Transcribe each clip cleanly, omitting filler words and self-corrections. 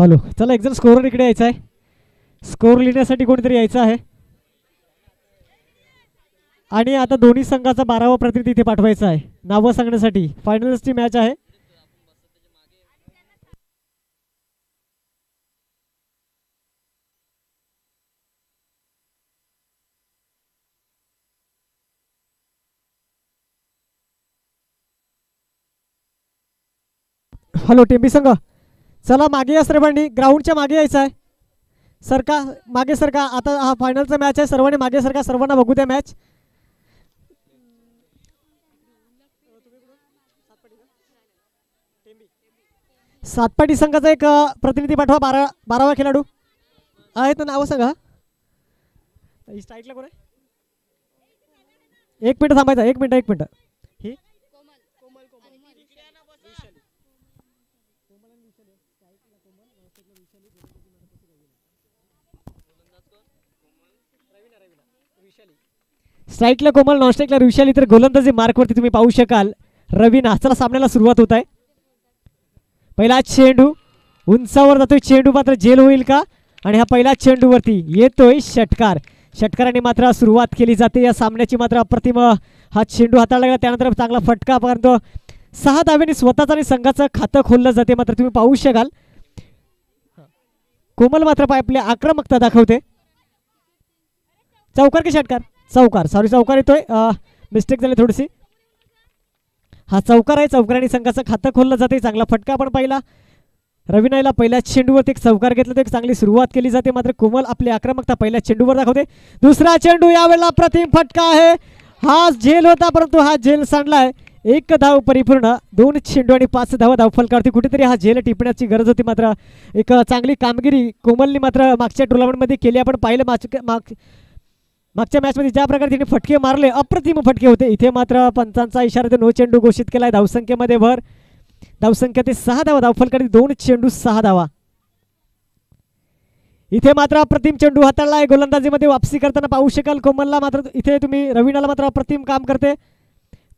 Hello, चला एक जण स्कोअर इकडे यायचा आहे. स्कोअर लिहिण्यासाठी कोणीतरी यायचं आहे. आणि आता दोन्ही संघाचा 12वा प्रतिनिधी इथे पाठवायचा आहे नावं सांगण्यासाठी. फायनल्सची मॅच आहे. हॅलो टेंबी संघ, चला मागे या सर्वांनी. ग्राउंडच्या मागे यायचं आहे. सरका मागे सरका. आता हा फायनलचा मॅच आहे. सर्वांनी मागे सरका. सर्वांना बघू द्या मॅच. सातपाटी संघाचा एक प्रतिनिधी पाठवा. 12वा खेळाडू आहे तर नाव सांगा. स्ट्राईकला कोण आहे? एक मिनिट थांबायचं. एक मिनिट. ही स्ट्राईकला कोमल, नॉन स्ट्राईकला ऋषाली. तर गोलंदाजी मार्कवरती तुम्ही पाहू शकाल रवीना. चला सामन्याला सुरुवात होत आहे. पहिला चेंडू उंचावर जातोय. चेंडू मात्र झेल होईल का? आणि हा पहिला चेंडूवरती येतोय षटकार. षटकाराने मात्र सुरुवात केली जाते या सामन्याची. मात्र अप्रतिम हा चेंडू हाताळला गेला. त्यानंतर चांगला फटका. परंतु 6 धाव्यांनी स्वतःच आणि संघाचं खातं खोललं जाते. मात्र तुम्ही पाहू शकाल कोमल मात्र आपली आक्रमकता दाखवते. चौकार की षटकार? चौकार. सॉरी, चौकार येतोय. मिस्टेक झाली थोडीशी. हा चौकार आहे. चौकाराने संघाचं खातं खोललं जाते. चांगला फटका आपण पाहिला. रवीनाला पहिल्या चेंडूवरती एक चौकार घेतला तर एक चांगली सुरुवात केली जाते. मात्र कोमल आपली आक्रमकता पहिल्या चेंडूवर दाखवते. दुसरा चेंडू यावेळेला अप्रतिम फटका आहे. हा झेल होता परंतु हा झेल सांडलाय. 1 धाव परिपूर्ण. 2 चेंडू आणि 5 धावा धावफलकावरती. कुठेतरी हा झेल टिपण्याची गरज होती. मात्र एक चांगली कामगिरी कोमलनी मात्र मागच्या टुर्नामेंटमध्ये केली. आपण पाहिलं मागच्या मॅचमध्ये ज्या प्रकारे तिने फटके मारले, अप्रतिम फटके होते. इथे मात्र पंचांचा इशारा नो चेंडू घोषित केलाय. धावसंख्येमध्ये भर. धावसंख्या ते 6 धावा. धावफलकावरती 2 चेंडू 6 धावा. इथे मात्र अप्रतिम चेंडू हाताळला आहे. गोलंदाजीमध्ये वापसी करताना पाहू शकाल कोमलला. मात्र इथे तुम्ही रवीनाला मात्र अप्रतिम काम करते.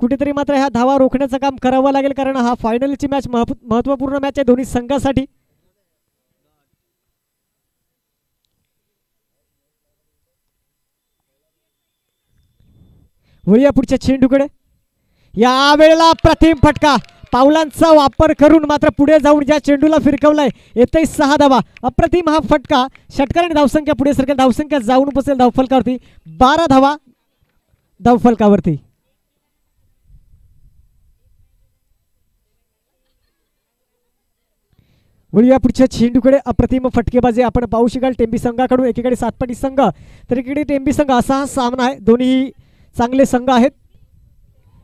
कुठेतरी मात्र ह्या धावा रोखण्याचं काम करावं लागेल कारण हा फायनलची मॅच महत्त्वपूर्ण मॅच आहे दोन्ही संघासाठी. वळूया पुढच्या चेंडूकडे. या वेळेला अप्रतिम फटका. पावलांचा वापर करून मात्र पुढे जाऊन ज्या चेंडूला फिरकवलाय येते 6 धावा. अप्रतिम हा फटका. षटकाराने धावसंख्या पुढे सरकेल. धावसंख्या जाऊन बसेल धावफलकावरती. 12 धावा धावफलकावरती. वळूया पुढच्या चेंडूकडे. अप्रतिम फटकेबाजी आपण पाहू शकाल टेंबी संघाकडून. एकीकडे सातपाटी संघ तर एकीकडे टेंबी संघ. असा हा सामना आहे. दोन्ही चांगले संघ आहेत.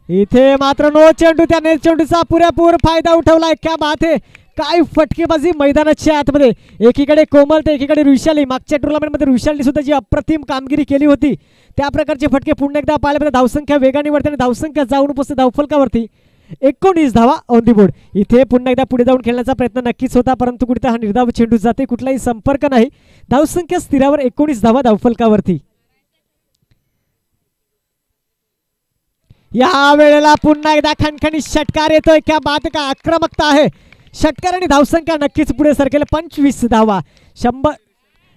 इथे मात्र नो चेंडू. त्याने चेंडूचा पुरेपूर फायदा उठवलाय. क्या बात आहे. काय फटकेबाजी मैदानाच्या आतमध्ये. एकीकडे कोमल तर एकीकडे ऋषाली. मागच्या टुर्नामेंटमध्ये ऋषाली सुद्धा जी अप्रतिम कामगिरी केली होती त्या प्रकारचे फटके पुन्हा एकदा पाहायला. धावसंख्या वेगाने वाढते आणि धावसंख्या जाऊन पोहोचते धावफलकावरती. 19 धावा ऑन दी बोर्ड. इथे पुन्हा एकदा पुढे जाऊन खेळण्याचा प्रयत्न नक्कीच होता परंतु कुठे हा निर्धाव चेंडू जाते. कुठलाही संपर्क नाही. धावसंख्या स्थिरावर 19 धावा धावफलकावरती. या वेळेला पुन्हा एकदा खणखणीत षटकार येतोय. क्या बात का आक्रमकता आहे. षटकार आणि धावसंख्या नक्कीच पुढे सरकेल. 25 धावा. 100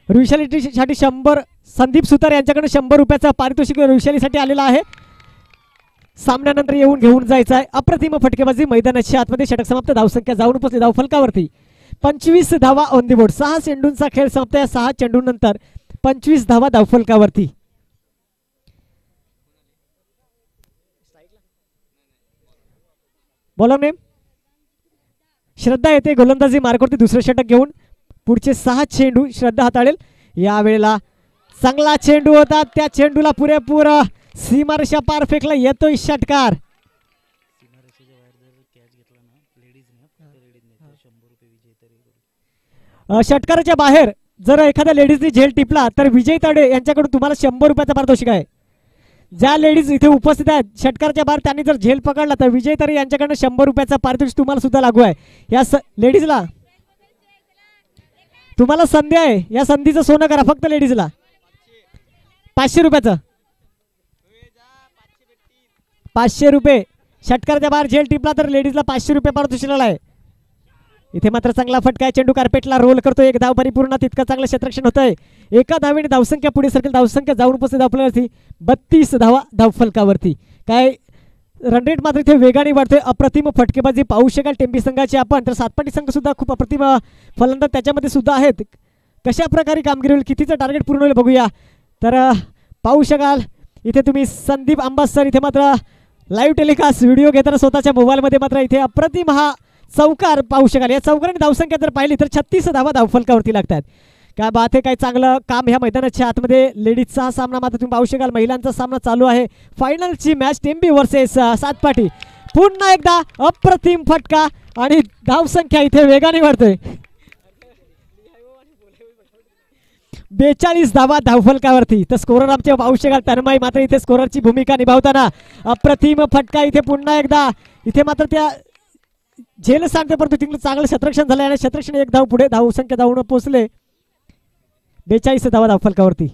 ऋषालीसाठी 100. संदीप सुतार यांच्याकडे 100 रुपयाचा पारितोषिक ऋषालीसाठी आलेला आहे. सामन्यानंतर येऊन घेऊन जायचं आहे. अप्रतिम फटकेबाजी मैदानाच्या आतमध्ये. षटक समाप्त. धावसंख्या जाऊन पोहोचली धावफलकावरती. 25 धावा ऑन दी बोर्ड. 6 चेंडूंचा खेळ संपता. या 6 चेंडूनंतर 25 धावा धावफलकावरती. बोला नेम. श्रद्धा येते गोलंदाजी मार्कवरती दुसरं षटक घेऊन. पुढचे 6 चेंडू श्रद्धा हाताळेल. यावेळेला चांगला चेंडू होता. त्या चेंडूला पुरेपूर सीमारेषा पार फेकला. येतोय षटकार. षटकाराच्या बाहेर जर एखाद्या लेडीजनी झेल टिपला तर विजय ताडे यांच्याकडून तुम्हाला 100 रुपयाचा पारितोषिक आहे. ज्या लेडीज इथे उपस्थित आहेत षटकाराच्या बाहेर त्यांनी जर झेल पकडला तर विजय ताडे यांच्याकडून 100 रुपयाचा पारितोषिक तुम्हाला सुद्धा लागू आहे. या लेडीजला तुम्हाला संधी आहे. या संधीचं सोनं करा. फक्त लेडीजला 500 रुपयाचं. 500 रुपये. षटकाराच्या बाहेर झेल टिपला तर लेडीजला 500 रुपये पारितोषिक आहे. इथे मात्र चांगला फटका आहे, चेंडू कार्पेटला रोल करतो, एक धाव परिपूर्ण, तितकं चांगलं क्षेत्ररक्षण होतंय, एका धावेने धावसंख्या पुढे सरकेल, धावसंख्या जाऊन उपस्थित धावफलकावरती 32 धावा धावफलकावरती. काय रन रेट मात्र इथे वेगाने वाढतोय, अप्रतिम फटकेबाजी पाहू शकाल टेंबी संघाची आपण. तर सातपाटी संघ सुद्धा खूप अप्रतिम फलंदाज त्याच्यामध्ये सुद्धा आहेत. कशा प्रकारे कामगिरी होईल, कितीचं टार्गेट पूर्ण होईल बघूया. तर पाहू शकाल इथे तुम्ही संदीप आंबास सर इथे मात्र लाईव्ह टेलिकास्ट व्हिडिओ घेताना स्वतःच्या मोबाईलमध्ये मात्र इथे अप्रतिम हा चौकार पाहू शकाल. या चौकाराने धावसंख्या जर पाहिली तर 36 धावा धावफलकावरती लागतात. काय बात आहे, काय चांगलं काम ह्या मैदानाच्या आतमध्ये. लेडीजचा सामना मात्र तुम्ही पाहू शकाल, महिलांचा सामना चालू आहे. फायनलची मॅच टेंबी वर्सेस सातपाटी. पुन्हा एकदा अप्रतिम फटका आणि धावसंख्या इथे वेगाने वाढतोय. 42 धावा धावफलकावरती. तर स्कोरर आमचे पाहू शकाल तन्मय मात्र इथे स्कोररची भूमिका निभावताना अप्रतिम फटका इथे पुन्हा एकदा. इथे मात्र त्या झेल सांगते परंतु तिकडे चांगलं क्षेत्ररक्षण झालं आणि क्षेत्ररक्षण एक धाव पुढे धावसंख्या धावून पोहोचले. 42 धावा धावफलकावरती.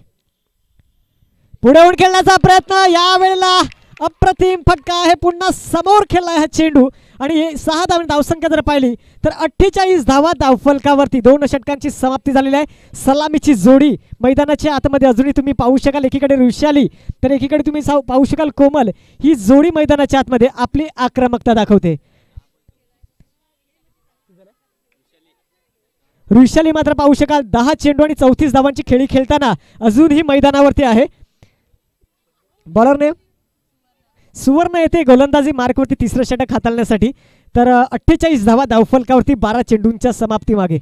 पुढे होऊन खेळण्याचा प्रयत्न, यावेळेला अप्रतिम फटका आहे, पुन्हा समोर खेळला हा चेंडू आणि 6 धाव धावसंख्या जर पाहिली तर 48 धावा धावफलकावरती. 2 षटकांची समाप्ती झालेली आहे. सलामीची जोडी मैदानाच्या आतमध्ये अजूनही तुम्ही पाहू शकाल, एकीकडे ऋषाली तर एकीकडे तुम्ही पाहू शकाल कोमल. ही जोडी मैदानाच्या आतमध्ये आपली आक्रमकता दाखवते. ऋषाली मात्र पाहू शकाल 10 चेंडू आणि 34 धावांची खेळी खेळताना अजूनही मैदानावरती आहे. बॉलरने सुवर्ण येथे गोलंदाजी मार्कवरती तिसरं षटक हाताळण्यासाठी. तर 48 धावा धावफलकावरती 12 चेंडूंच्या समाप्ती मागे.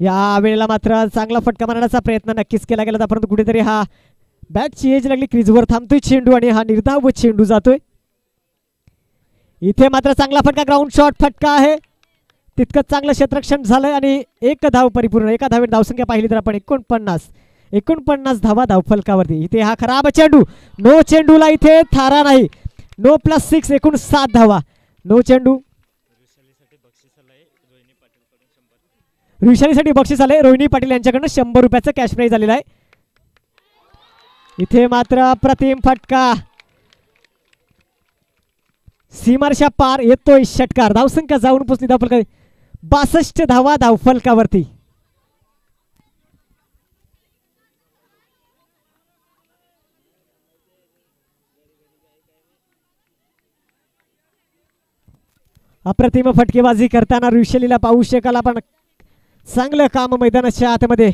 या वेळेला मात्र चांगला फटका मारण्याचा प्रयत्न नक्कीच केला गेला परंतु कुठेतरी हा बॅटची एज लागली, क्रीजवर थांबतोय चेंडू आणि हा निर्धाव चेंडू जातोय. इथे मात्र चांगला फटका, ग्राउंड शॉट फटका आहे, तितकं चांगलं क्षेत्ररक्षण झालंय आणि एक धाव परिपूर्ण. एका धावेत धावसंख्या पाहिली तर आपण 49 धावा धावफलकावरती. इथे हा खराब चेंडू, नो चेंडूला इथे थारा नाही. नो +6 एकूण 7 धावा. नो चेंडू. ऋषालीसाठी बक्षीस आले, रोहिणी पाटील यांच्याकडनं 100 रुपयाचं कॅश प्राईज आलेला आहे. इथे मात्र अप्रतिम फटका, सीमारेषा पार येतोय षटकार. धावसंख्या जाऊन पोचली धावफलकावरती 62 धावा धावफलकावरती. अप्रतिम फटकेबाजी करताना ऋषालीला पाहू शकाल आपण. चांगलं काम मैदानाच्या आतमध्ये.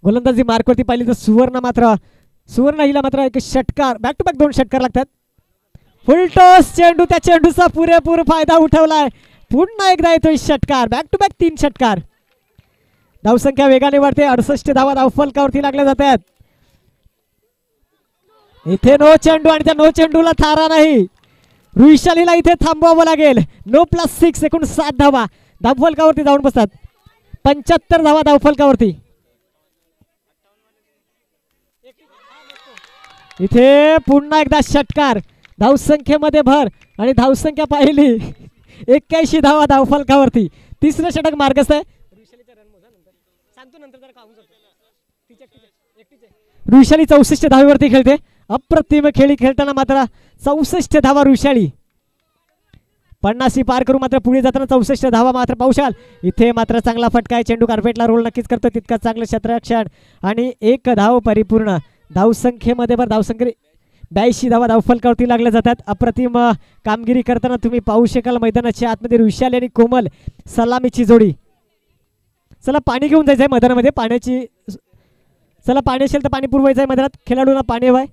गोलंदाजी मार्कवरती पाहिली तर सुवर्ण हिला मात्र एक षटकार, बॅक टू बॅक 2 षटकार लागतात. फुलटॉस चेंडू, त्या चेंडूचा पुरेपूर फायदा उठवलाय. पुन्हा एकदा येतोय षटकार, बॅक टू बॅक 3 षटकार. धावसंख्या वेगाने वाढते. 68 धावा धावफलकावरती लागल्या जातात. इथे नो चेंडू आणि त्या नो चेंडूला थारा नाही. ऋषालीला इथे थांबवावं लागेल. नो +6 एकूण 7 धावा धावफलकावरती जाऊन बसतात. 75 धावा धावफलकावरती. इथे पुन्हा एकदा षटकार, धावसंख्येमध्ये भर आणि धावसंख्या पाहिली 81 धावा धावफलकावरती. तिसरं षटक मार्गस्थ आहे. ऋषाली 64 धावेवरती खेळते. अप्रतिम खेळी खेळताना मात्र 64 धावा ऋषाली. 50 पार करू मात्र पुढे जाताना 64 धावा मात्र पाहू शकाल. इथे मात्र चांगला फटका आहे, चेंडू कार्पेटला रोल नक्कीच करतो, तितका चांगलं क्षेत्ररक्षण आणि एक धाव परिपूर्ण. धावसंख्येमध्ये भर, धावसंख्ये 82 धावा धावफलकावरती लागल्या जातात. अप्रतिम कामगिरी करताना तुम्ही पाहू शकाल मैदानाच्या आतमध्ये ऋषाली आणि कोमल सलामीची जोडी. चला पाणी घेऊन जायचंय मैदानामध्ये. चला पाणी असेल तर पाणी पुरवायचं आहे मैदानात. खेळाडूंना पाणी हवंय.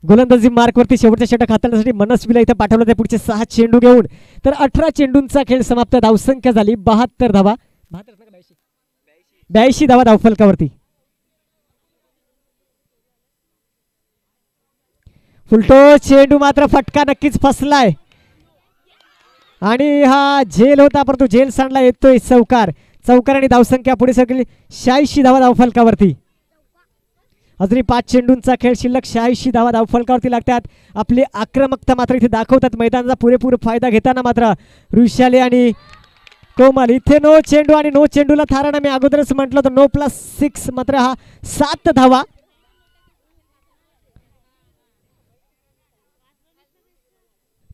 गोलंदाजी मार्कवरती शेवटच्या षटक हाताळण्यासाठी मनस्वीला इथे पाठवलं ते पुढचे 6 चेंडू घेऊन. तर 18 चेंडूंचा खेळ समाप्त. धावसंख्या झाली 72 धावा. 82 धावा धावफलकावरती. फुलटो चेंडू मात्र फटका नक्कीच फसलाय आणि हा झेल होता परंतु झेल सांडला येतोय चौकार. चौकार आणि धावसंख्या पुढे सगळी 86 धावा धावफलकावरती. अजूनही 5 चेंडूंचा खेळ शिल्लक. 86 धावा धावफलकावरती लागतात. आपली आक्रमकता मात्र इथे दाखवतात मैदानाचा पुरेपूर फायदा घेताना मात्र वृषाली आणि कोमल. इथे नो चेंडू आणि नो चेंडूला थाराना मी अगोदरच म्हटलं होतं. नो +6 मात्र हा 7 धावा.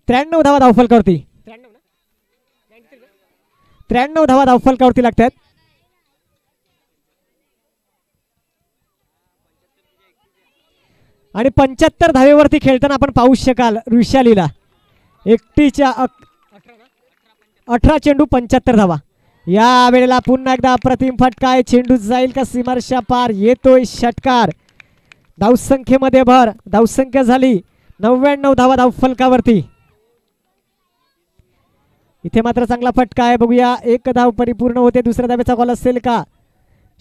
93 धावा धावफलकावरती. 93 धावा धावफलकावरती लागतात. आणि 75 धावेवरती खेळताना आपण पाहू शकाल वृषालीला एकटीच्या 18 चेंडू 75 धावा. या वेळेला पुन्हा एकदा अप्रतिम फटका आहे. चेंडू जाईल का सीमारेषा पार. येतोय षटकार. धावसंख्येमध्ये भर. धावसंख्या झाली 99 धावा धावफलकावरती. इथे मात्र चांगला फटका आहे. बघूया 1 धाव परिपूर्ण होते. दुसऱ्या धावेचा कॉल असेल का.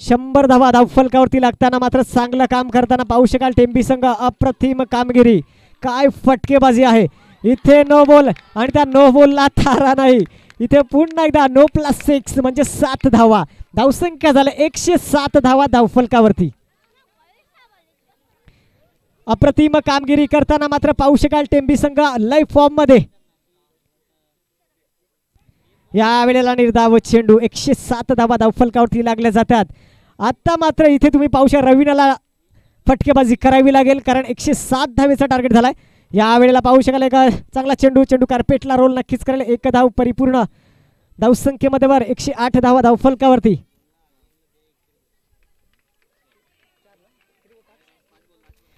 100 धावा धावफलकावरती लागताना मात्र चांगलं काम करताना पाहू शकाल टेंबी संघ. अप्रतिम कामगिरी. काय फटकेबाजी आहे. इथे नो बॉल आणि त्या नो बॉलला थारा नाही. इथे पुन्हा एकदा नो +6 म्हणजे 7 धावा. धावसंख्या झाल्या 107 धावा धावफलकावरती. अप्रतिम कामगिरी करताना मात्र पाहू शकाल टेंबी संघ लाईव्ह फॉर्म मध्ये. या वेळेला निर्धाव चेंडू 107 धावा धावफलकावरती लागल्या जातात. आता मात्र इथे तुम्ही पाहू शकता रवीनाला फटकेबाजी करावी लागेल कारण 107 धावेचा टार्गेट झालाय. या वेळेला पाहू शकाल एक चांगला चेंडू. चेंडू कार्पेटला रोल नक्कीच करेल. 1 धाव परिपूर्ण. धावसंख्येमध्ये वर 108 धावा धावफलकावरती.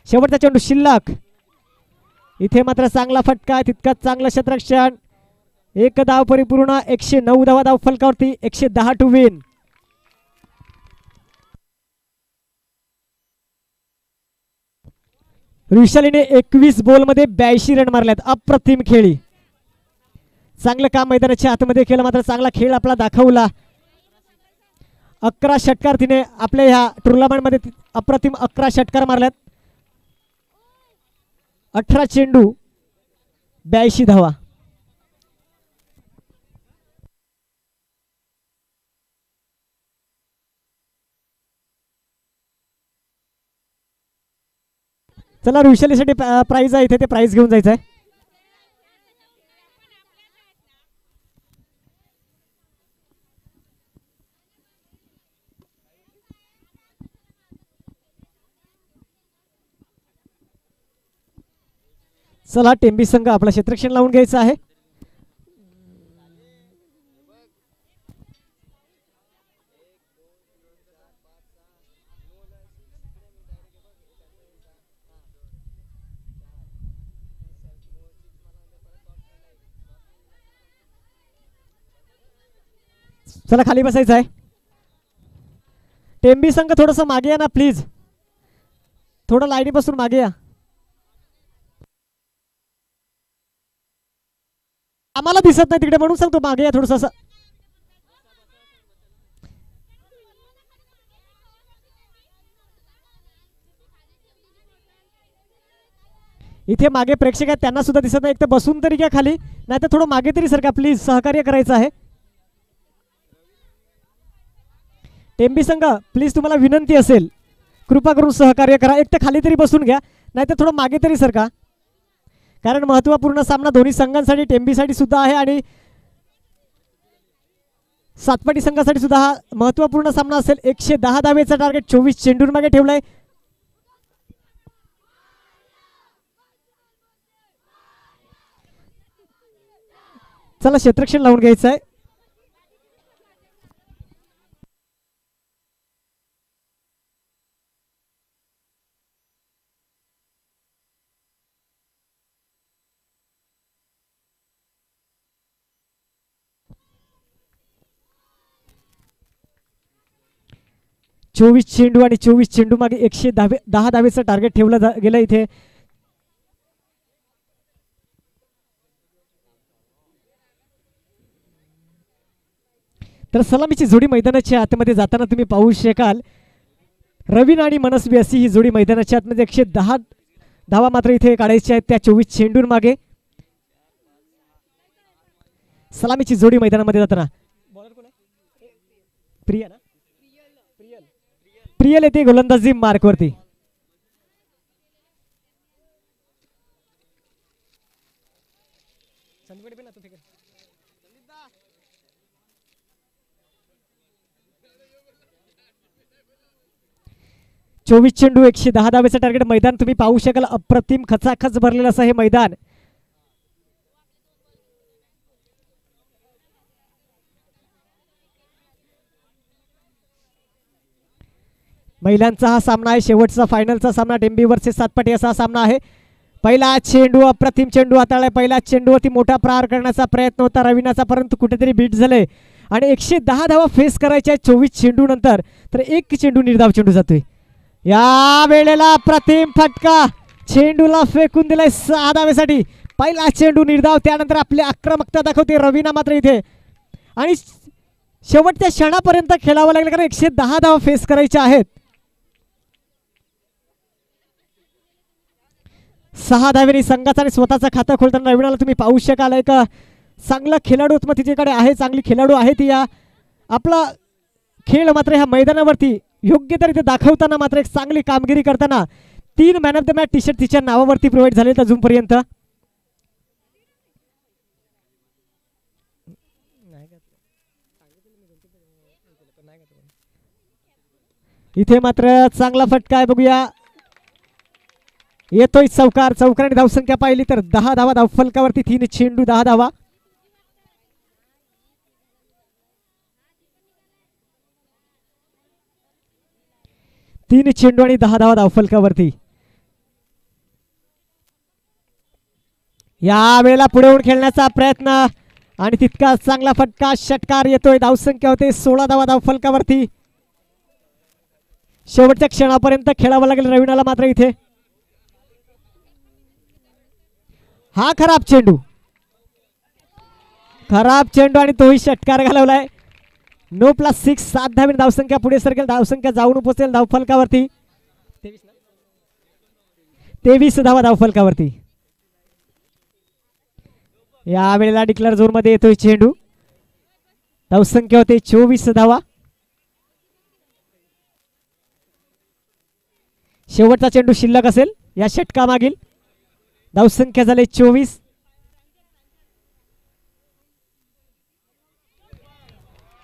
शेवटचा चेंडू शिल्लक. इथे मात्र चांगला फटका. तितकाच चांगलं क्षेत्ररक्षण. 1 धाव परिपूर्ण. 109 धावा धावफलकावरती. 110 टू विन. वृषालीने 21 बॉलमध्ये 82 रन मारल्यात. अप्रतिम खेळी. चांगलं काम मैदानाच्या आतमध्ये केलं मात्र चांगला खेळ आपला दाखवला. 11 षटकार तिने आपल्या ह्या टुर्नामेंटमध्ये अप्रतिम 11 षटकार मारल्यात. 18 चेंडू 82 धावा. चला वृषालीसाठी प्राइज आहे इथे. ते प्राइज घेऊन जायचं आहे. चला टेंबी संघ आपला क्षेत्ररक्षण लावून घ्यायचं आहे. चला खाली बसायचं आहे. टेंबी संघ थोडस मागे या ना प्लीज. थोडं लाईनीपासून मागे या. आम्हाला दिसत नाही तिकडे म्हणून सांगतो मागे या थोडस असं. इथे मागे प्रेक्षक आहेत त्यांना सुद्धा दिसत नाही. एक तर बसून तरी घ्या खाली नाही तर थोडं मागे तरी सरका प्लीज. सहकार्य करायचं आहे. टेंबी संघ प्लीज तुम्हाला विनंती असेल कृपा करून सहकार्य करा. एक तर खाली तरी बसून घ्या नाही तर थोडं मागे तरी सरका. कारण महत्त्वपूर्ण सामना दोन्ही संघांसाठी टेंबीसाठी सुद्धा आहे आणि सातपाटी संघासाठी सुद्धा हा महत्त्वपूर्ण सामना असेल. 110 धावेचा टार्गेट 24 चेंडूंमागे ठेवलाय. चला क्षेत्ररक्षण लावून घ्यायचं आहे. चोवीस चेंडू आणि 24 चेंडू मागे 110 धावेचं टार्गेट ठेवलं गेलं इथे. तर सलामीची जोडी मैदानाच्या आतमध्ये जाताना तुम्ही पाहू शकाल रवीन आणि मनस्वी अशी ही जोडी मैदानाच्या आतमध्ये 110 धावा मात्र इथे काढायची आहेत त्या 24 चेंडूर मागे. सलामीची जोडी मैदानामध्ये जाताना प्रिया ना प्रियल येते गोलंदाजी मार्कवरती. चोवीस चेंडू 110 धावेचं टार्गेट. मैदान तुम्ही पाहू शकाल अप्रतिम खचाखच भरलेलं असं हे मैदान. महिलांचा हा सामना आहे, शेवटचा फायनलचा सामना. डेंबी वर्सेस सातपाटी असा सामना आहे. पहिला चेंडू अप्रतिम चेंडू हाताळलाय. पहिला चेंडूवरती मोठा प्रहार करण्याचा प्रयत्न होता रवीनाचा, परंतु कुठेतरी बीट झाले आणि 110 धावा फेस करायच्या 24 चेंडू नंतर. तर एक चेंडू निर्धाव चेंडू जातोय. या वेळेला अप्रतिम फटका, चेंडूला फेकून दिलाय 6 धावेसाठी. पहिला चेंडू निर्धाव, त्यानंतर आपली आक्रमकता दाखवते रवीना मात्र इथे. आणि शेवटच्या क्षणापर्यंत खेळावं लागलं कारण 110 धावा फेस करायच्या आहेत. 6 धावेनी संघाचा आणि स्वतःचं खातं खोलताना रवीनाला तुम्ही पाहू शकाल. एक चांगला खेळाडू मग तिच्याकडे आहे, चांगली खेळाडू आहे ती. या आपला खेळ मात्र ह्या मैदानावरती योग्य तरी ते दाखवताना मात्र एक चांगली कामगिरी करताना 3 man of the match T shirt तिच्या नावावरती प्रोव्हाइड झाले अजूनपर्यंत. इथे मात्र चांगला फटका आहे, बघूया. येतोय चौकार. चौकाराने धावसंख्या पाहिली तर 10 धावा धावफलकावरती. 3 चेंडू 10 धावा. तीन चेंडू आणि 10 धावा धावफलकावरती. या वेळेला पुढे होऊन खेळण्याचा प्रयत्न आणि तितका चांगला फटका, षटकार येतोय. धावसंख्या होते 16 धावा धावफलकावरती. शेवटच्या क्षणापर्यंत खेळावं लागेल रवीनाला मात्र इथे. हा खराब चेंडू, खराब चेंडू आणि तोही षटकार घालवलाय. 9+6 7 धावेने धावसंख्या पुढे सरकेल. धावसंख्या जाऊन पोहोचेल धावफलकावरती. 23 धावा धावफलकावरती. या वेळेला डिक्लेअर झोन मध्ये येतोय चेंडू. धावसंख्या होते 24 धावा. शेवटचा चेंडू शिल्लक असेल या षटका मागील. धावसंख्या झाले 24.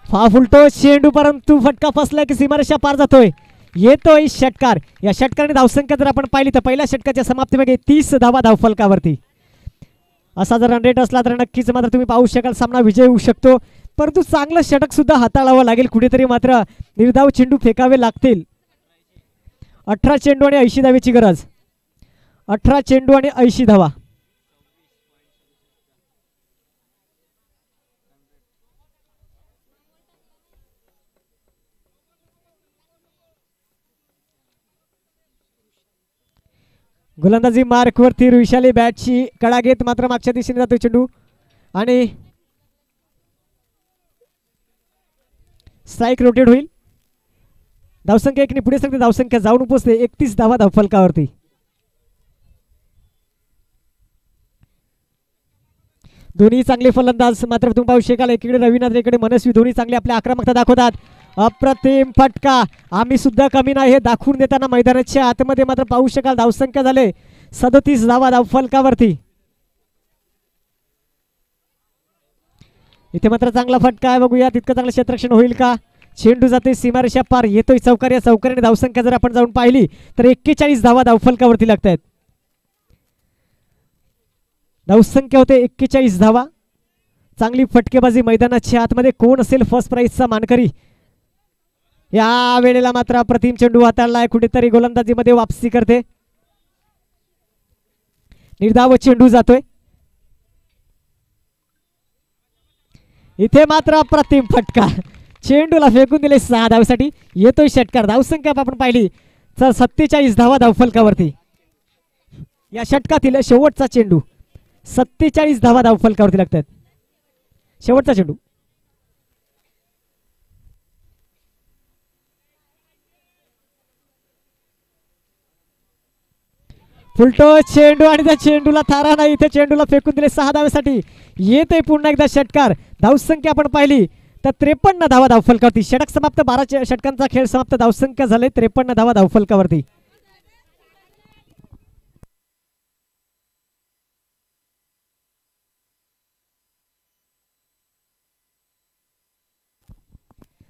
फुलटो चेंडू, परंतु फटका फसला की सीमारेषा पार जातोय. येतोय षटकार. या षटकाने धावसंख्या जर आपण पाहिली तर पहिल्या षटकाच्या समाप्तीमागे 30 धावा धावफलकावरती. असा जर रन रेट असला तर नक्कीच मात्र तुम्ही पाहू शकाल सामना विजय होऊ शकतो. परंतु चांगलं षटक सुद्धा हाताळावं लागेल. कुठेतरी मात्र निर्धाव चेंडू फेकावे लागतील. 18 चेंडू आणि 80 धावेची गरज. 18 चेंडू आणि 80 धावा. गोलंदाजी मार्कवरती रुशाली बॅटची कडा घेत मात्र मागच्या दिशेने जातो चेंडू आणि स्ट्राइक रोटेट होईल. धावसंख्या 1 ने पुढे सरकते. धावसंख्या जाऊन पोहोचते 31 धावा धावफलकावरती. दोन्ही चांगले फलंदाज मात्र तुम्ही पाहू शकाल. एकीकडे रवीना, एकीकडे मनस्वी. दोन्ही चांगले आपल्या आक्रमकता दाखवतात. अप्रतिम फटका, आम्ही सुद्धा कमी नाही हे दाखवून देताना मैदानाच्या आतमध्ये मात्र पाहू शकाल. धावसंख्या झाले 37 धावा धावफलकावरती. इथे मात्र चांगला फटका आहे, बघूया तितकं चांगलं क्षेत्ररक्षण होईल का. चेंडू जाते सीमारेषा पार. येतोय चौकार. या चौकाराने धावसंख्या जर आपण जाऊन पाहिली तर 41 धावा धावफलकावरती लागत आहेत. धावसंख्या होते 41 धावा. चांगली फटकेबाजी मैदानाच्या आतमध्ये. कोण असेल फर्स्ट प्राइजचा मानकरी. या वेळेला मात्र अप्रतिम चेंडू हाताळलाय. कुठेतरी गोलंदाजीमध्ये वापसी करते. निर्धाव चेंडू जातोय. इथे मात्र अप्रतिम फटका, चेंडूला फेकून दिले 6 धावेसाठी. येतोय षटकार. धावसंख्या आपण पाहिली तर 47 धावा धावफलकावरती. या षटकातील शेवटचा चेंडू. 47 धावा धावफलकावरती लागतात. शेवटचा चेंडू. फुलटो चेंडू आणि त्या चेंडूला थारा नाही. इथे चेंडूला फेकून दिले 6 धावेसाठी. येते पुन्हा एकदा षटकार. धावसंख्या आपण पाहिली तर 53 धावा धावफलकावरती. षटक समाप्त. 12 षटकांचा खेळ समाप्त. धावसंख्या झाले 53 धावा धावफलकावरती.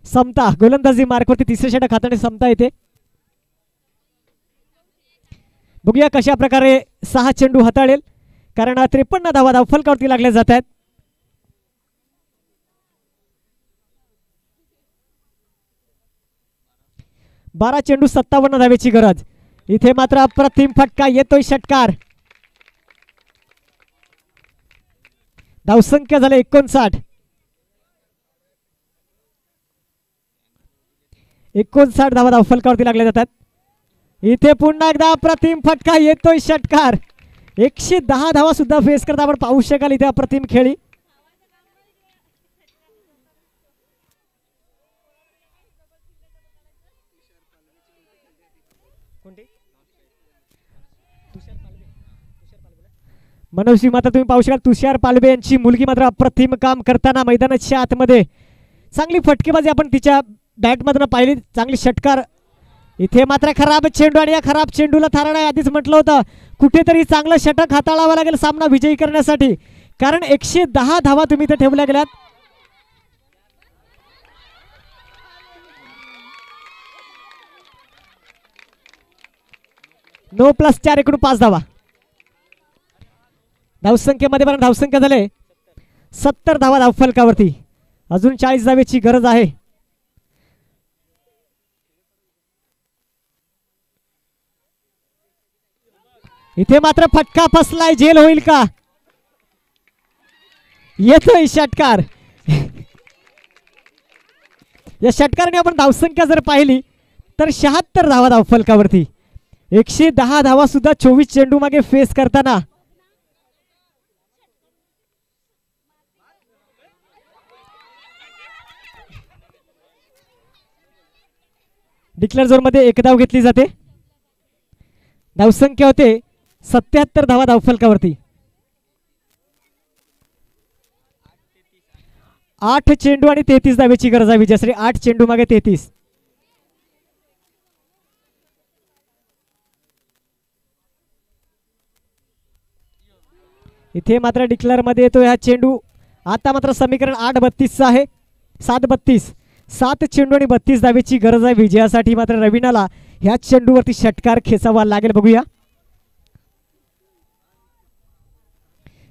समता गोलंदाजी मार्कवरती तिसरे षटक हाताने समता येते. बघूया कशा प्रकारे 6 चेंडू हाताळेल, कारण 53 धावा धावफलकावरती लागल्या जात आहेत. बारा चेंडू 57 धावेची गरज. इथे मात्र अप्रतिम फटका येतोय. षटकार. धावसंख्या झाले 59. 59 धावा धावफलकावरती लागल्या जातात. इथे पुन्हा एकदा अप्रतिम फटका येतोय. षटकार. 110 धावा सुद्धा फेस करता आपण पाहू शकाल. इथे अप्रतिम खेळी. मनोज मात्र तुम्ही पाहू शकाल तुषार पालवे यांची मुलगी मात्र अप्रतिम काम करताना मैदानाच्या आतमध्ये. चांगली फटकेबाजी आपण तिच्या बॅटमधून पाहिली. चांगली षटकार. इथे मात्र खराब चेंडू आणि या खराब चेंडूला थारा नाही. आधीच म्हटलं होतं कुठेतरी चांगलं षटक हाताळावं लागेल सामना विजयी करण्यासाठी, कारण 110 धावा तुम्ही इथे ठेवल्या गेल्यात. नो प्लस 4 एकूण 5 धावा. धावसंख्येमध्ये पण धावसंख्या झाले 70 धावा धावफलकावरती. अजून 40 धावेची गरज आहे. इथे मात्र फटका फसलाय. जेल होईल का? येतोय षटकार. या षटकाराने आपण धावसंख्या जर पाहिली तर 76 धावा धावफलकावरती. 110 धावा सुद्धा 24 चेंडू मागे फेस करताना. डिक्लेअर झोन मध्ये एक धाव घेतली जाते. धावसंख्या होते 77 धावा धावफलकावरती. 8 चेंडू आणि 33 धावेची गरज आहे विजयश्री. 8 चेंडू मागे 33. इथे मात्र डिक्लेअर मध्ये येतो हा चेंडू. आता मात्र समीकरण 8-32 आहे. 7-32. 7 चेंडू आणि 32 धावेची गरज आहे विजयासाठी. मात्र रवीनाला ह्या चेंडूवरती षटकार खेचावा लागेल. बघूया.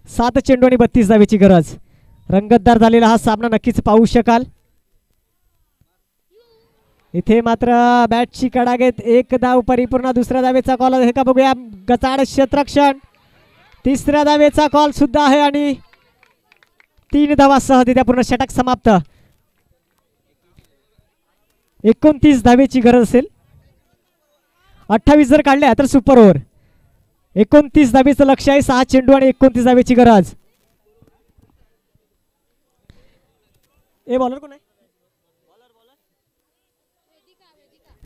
7 चेंडू आणि 32 धावेची गरज. रंगतदार झालेला हा सामना नक्कीच पाहू शकाल. इथे मात्र बॅटची कडा घेत 1 धाव परिपूर्ण. दुसऱ्या धावेचा कॉल आहे का बघूया. गचाड क्षेत्ररक्षण. तिसऱ्या धावेचा कॉल सुद्धा आहे आणि 3 धावा सह तिथे पूर्ण षटक समाप्त. 29 धावेची गरज असेल. 28 जर काढल्या तर सुपर ओव्हर. 29 धावेचं लक्ष आहे. 6 चेंडू आणि 29 धावेची गरज. बॉलर कोण आहे?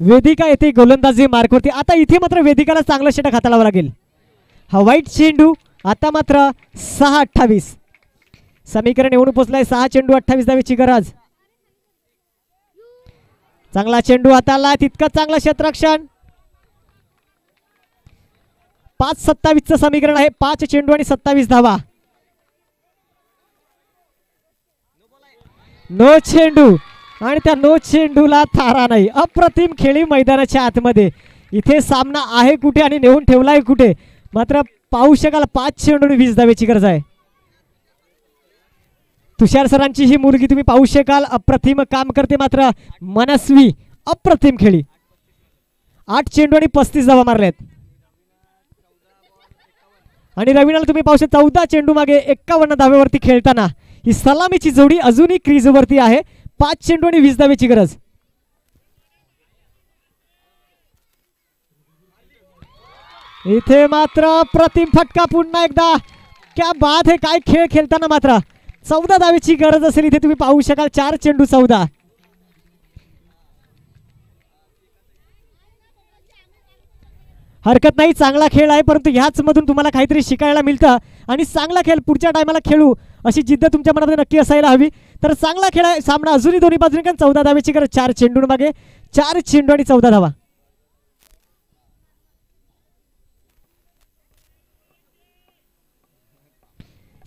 वेदिका येते गोलंदाजी मार्कवरती. आता इथे मात्र वेदिकाला चांगलं षटक हाताळावं लागेल. हा वाईट चेंडू. आता मात्र 6-28 समीकरण येऊन पोचलाय. 6 चेंडू 28 धावेची गरज. चांगला चेंडू हाताळला. तितकं चांगलं क्षेत्ररक्षण. 5-27 समीकरण आहे. 5 चेंडू आणि 27 धावा. नो चेंडू आणि त्या नो चेंडूला थारा नाही. अप्रतिम खेळी मैदानाच्या आतमध्ये. इथे सामना आहे कुठे आणि नेऊन ठेवलाय कुठे. मात्र पाहू शकाल 5 चेंडू आणि 20 धावेची गरज आहे. तुषार सरांची ही मुलगी तुम्ही पाहू शकाल. अप्रतिम काम करते. मात्र मनस्वी अप्रतिम खेळी. 8 चेंडू आणि 35 धावा मारल्यात. आणि रवीनाला तुम्ही पाहू शकता 14 चेंडू मागे 51 धावेवरती खेळताना ही सलामीची जोडी अजूनही क्रीजवरती आहे. 5 चेंडू आणि 20 धावेची गरज. इथे मात्र अप्रतिम फटका पुन्हा एकदा. क्या बात है. काय खेळ खेळताना मात्र 14 धावेची गरज असेल. इथे तुम्ही पाहू शकाल 4 चेंडू 14. हरकत नाही, चांगला खेळ आहे, परंतु ह्याच मधून तुम्हाला काहीतरी शिकायला मिळतं आणि चांगला खेळ पुढच्या टायमाला खेळू अशी जिद्द तुमच्या मनामध्ये नक्की असायला हवी. तर चांगला खेळ आहे, सामना अजूनही दोन्ही बाजूने, कारण 14 धावेची गरज. 4 चेंडू मागे 4 चेंडू आणि 14 धावा.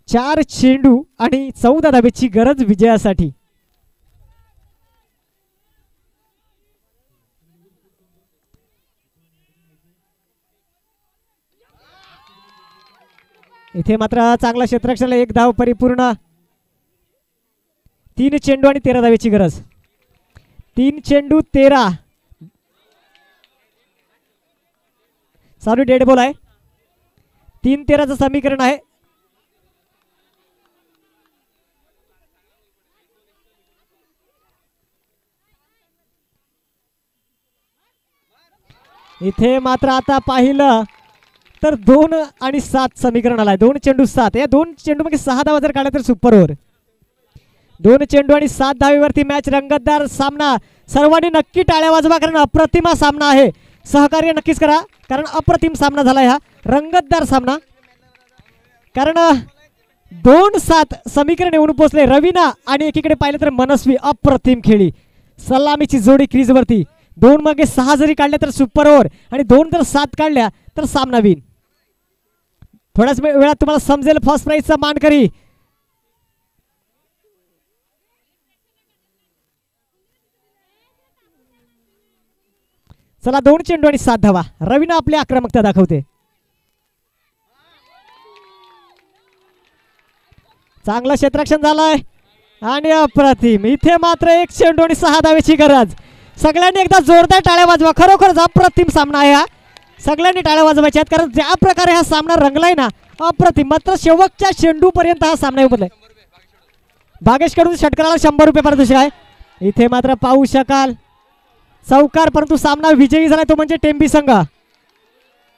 चार चेंडू आणि 14 धावेची गरज विजयासाठी. इथे मात्र चांगला क्षेत्ररक्षणाला 1 धाव परिपूर्ण. 3 चेंडू आणि 13 धावेची गरज. 3 चेंडू 13. चालू डेड बॉल आहे. 3-13चं समीकरण आहे. इथे मात्र आता पाहिलं तर 2 आणि 7 समीकरण आलाय. 2 चेंडू 7. या 2 चेंडू मध्ये 6 धावा जर काढल्या तर सुपर ओव्हर. 2 चेंडू आणि 7 धावेवरती मॅच रंगतदार सामना. सर्वांनी नक्की टाळ्या वाजवा, कारण अप्रतिम सामना आहे. सहकार्य नक्कीच करा, कारण अप्रतिम सामना झाला हा रंगतदार सामना. कारण 2-7 समीकरण येऊन पोहोचले. रवीना आणि एकीकडे पाहिलं तर मनस्वी अप्रतिम खेळी. सलामीची जोडी क्रीजवरती. 2 मागे 6 जरी काढल्या तर सुपर ओव्हर आणि 2 जर 7 काढल्या तर सामना विन. थोड्याच वेळात तुम्हाला समजेल फर्स्ट प्राइजचा मानकरी. चला 2 चेंडू आणि 7 धावा. रवीना आपली आक्रमकता दाखवते. चांगलं क्षेत्ररक्षण झालंय आणि अप्रतिम. इथे मात्र 1 चेंडू आणि 6 धावेची गरज. सगळ्यांनी एकदा जोरदार टाळ्या वाजवा. खरोखरच अप्रतिम सामना आहे हा. सगळ्यांनी टाळ्या वाजवायच्या आहेत, कारण ज्या प्रकारे हा सामना रंगलाय ना अप्रतिम. मात्र शेवटच्या चेंडू पर्यंत हा सामना उभलाय. भागेश कडून षटकाराला 100 रुपये पारितोषिक आहे. इथे मात्र पाहू शकाल चौकार, परंतु सामना विजयी झालाय तो म्हणजे टेंबी संघ.